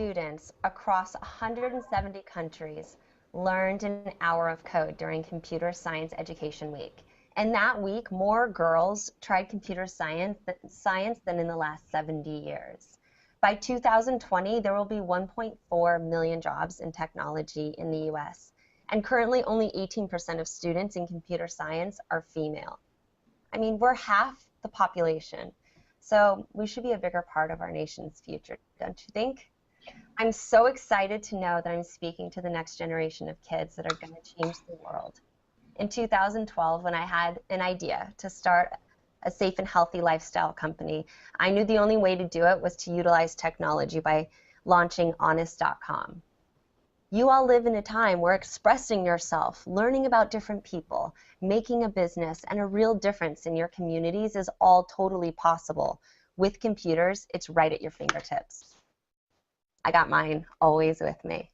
students across 170 countries learned an hour of code during Computer Science Education Week. And that week, more girls tried computer science than in the last 70 years. By 2020, there will be 1.4 million jobs in technology in the US. And currently, only 18% of students in computer science are female. I mean, we're half the population. So we should be a bigger part of our nation's future, don't you think? I'm so excited to know that I'm speaking to the next generation of kids that are going to change the world. In 2012, when I had an idea to start a safe and healthy lifestyle company, I knew the only way to do it was to utilize technology by launching honest.com. You all live in a time where expressing yourself, learning about different people, making a business, and a real difference in your communities is all totally possible. With computers, it's right at your fingertips. I got mine always with me.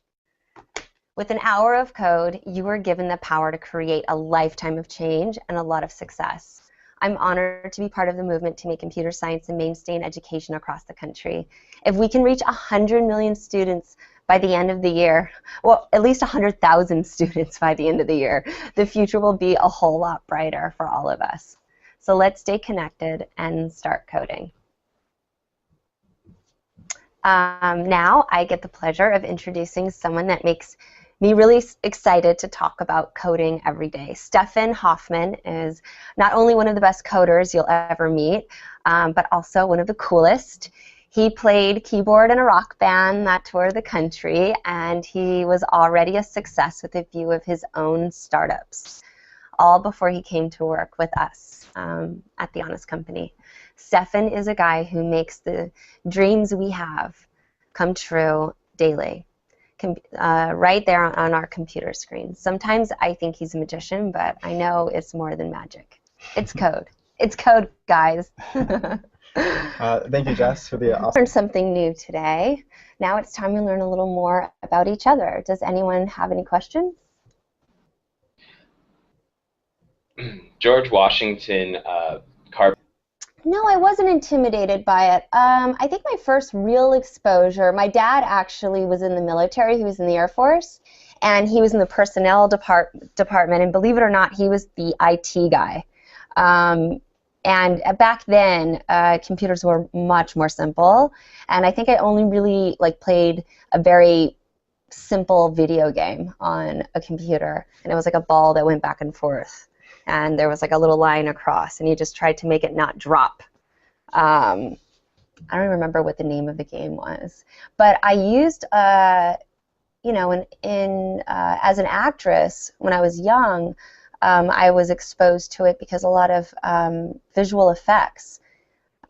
With an hour of code, you are given the power to create a lifetime of change and a lot of success. I'm honored to be part of the movement to make computer science a mainstay in education across the country. If we can reach 100 million students by the end of the year, well, at least 100,000 students by the end of the year, the future will be a whole lot brighter for all of us. So let's stay connected and start coding. Now I get the pleasure of introducing someone that makes me really excited to talk about coding every day. Stefan Hoffman is not only one of the best coders you'll ever meet, but also one of the coolest. He played keyboard in a rock band that toured the country, and he was already a success with a few of his own startups, all before he came to work with us at the Honest Company. Stefan is a guy who makes the dreams we have come true daily, right there on our computer screen. Sometimes I think he's a magician, but I know it's more than magic. It's code. It's code, guys. Thank you, Jess, for the awesome. Learned something new today. Now it's time to learn a little more about each other. Does anyone have any questions? George Washington No, I wasn't intimidated by it. I think my first real exposure, my dad actually was in the military. He was in the Air Force, and he was in the personnel department, and believe it or not, he was the IT guy. And back then, computers were much more simple, and I think I only really played a very simple video game on a computer, and it was like a ball that went back and forth. And there was like a little line across, and you just tried to make it not drop. I don't remember what the name of the game was, but I used, you know, as an actress when I was young, I was exposed to it because a lot of visual effects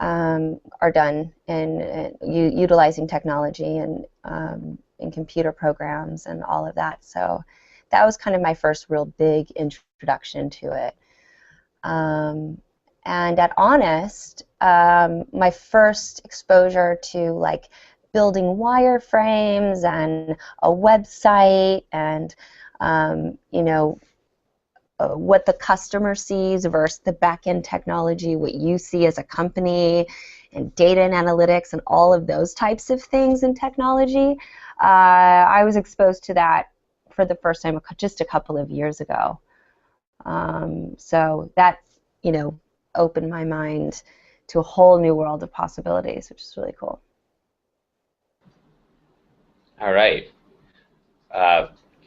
are done in utilizing technology and in computer programs and all of that. So that was kind of my first real big introduction to it. And at Honest, my first exposure to building wireframes and a website and you know, what the customer sees versus the back-end technology, what you see as a company, and data and analytics and all of those types of things in technology. I was exposed to that for the first time just a couple of years ago. So that, you know, opened my mind to a whole new world of possibilities, which is really cool. All right.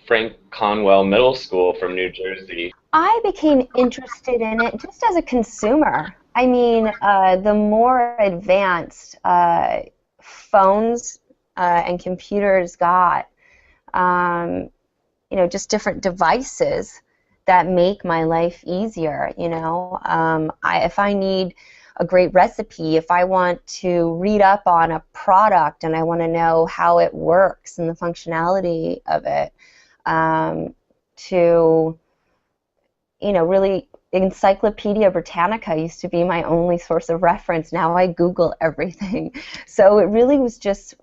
Frank Conwell Middle School from New Jersey. I became interested in it just as a consumer. I mean, the more advanced phones and computers got, you know, just different devices that make my life easier, you know. If I need a great recipe, if I want to read up on a product and I want to know how it works and the functionality of it, to, you know, really, Encyclopedia Britannica used to be my only source of reference. Now I Google everything. So it really was just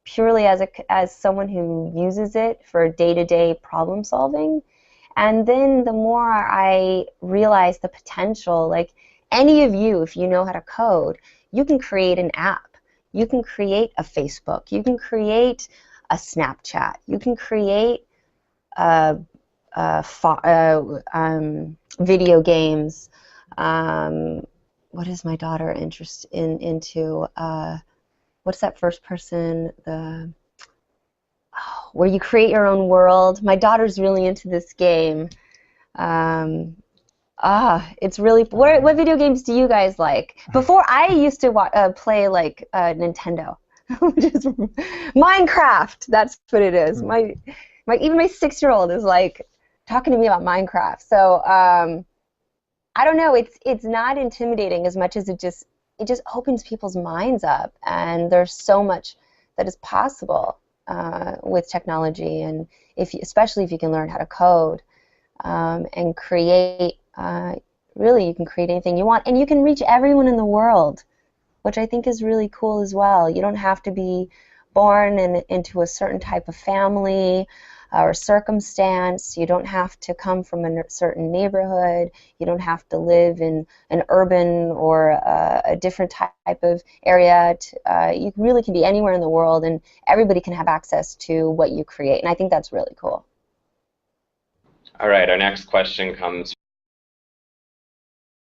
purely as someone who uses it for day-to-day problem solving. And then the more I realized the potential, like any of you, if you know how to code, you can create an app. you can create a Facebook, you can create a Snapchat, you can create video games. What is my daughter into? What's that first person? Where you create your own world. My daughter's really into this game. It's really. What video games do you guys like? Before, I used to play like Nintendo, which is Minecraft. That's what it is. Even my 6-year-old is like talking to me about Minecraft. So I don't know. It's not intimidating as much as it just opens people's minds up, and there's so much that is possible with technology, and especially if you can learn how to code and create. Really, you can create anything you want, and you can reach everyone in the world, which I think is really cool as well. You don't have to be born into a certain type of family or circumstance. You don't have to come from a certain neighborhood. You don't have to live in an urban or a different type of area. You really can be anywhere in the world, and everybody can have access to what you create, and I think that's really cool. All right, our next question comes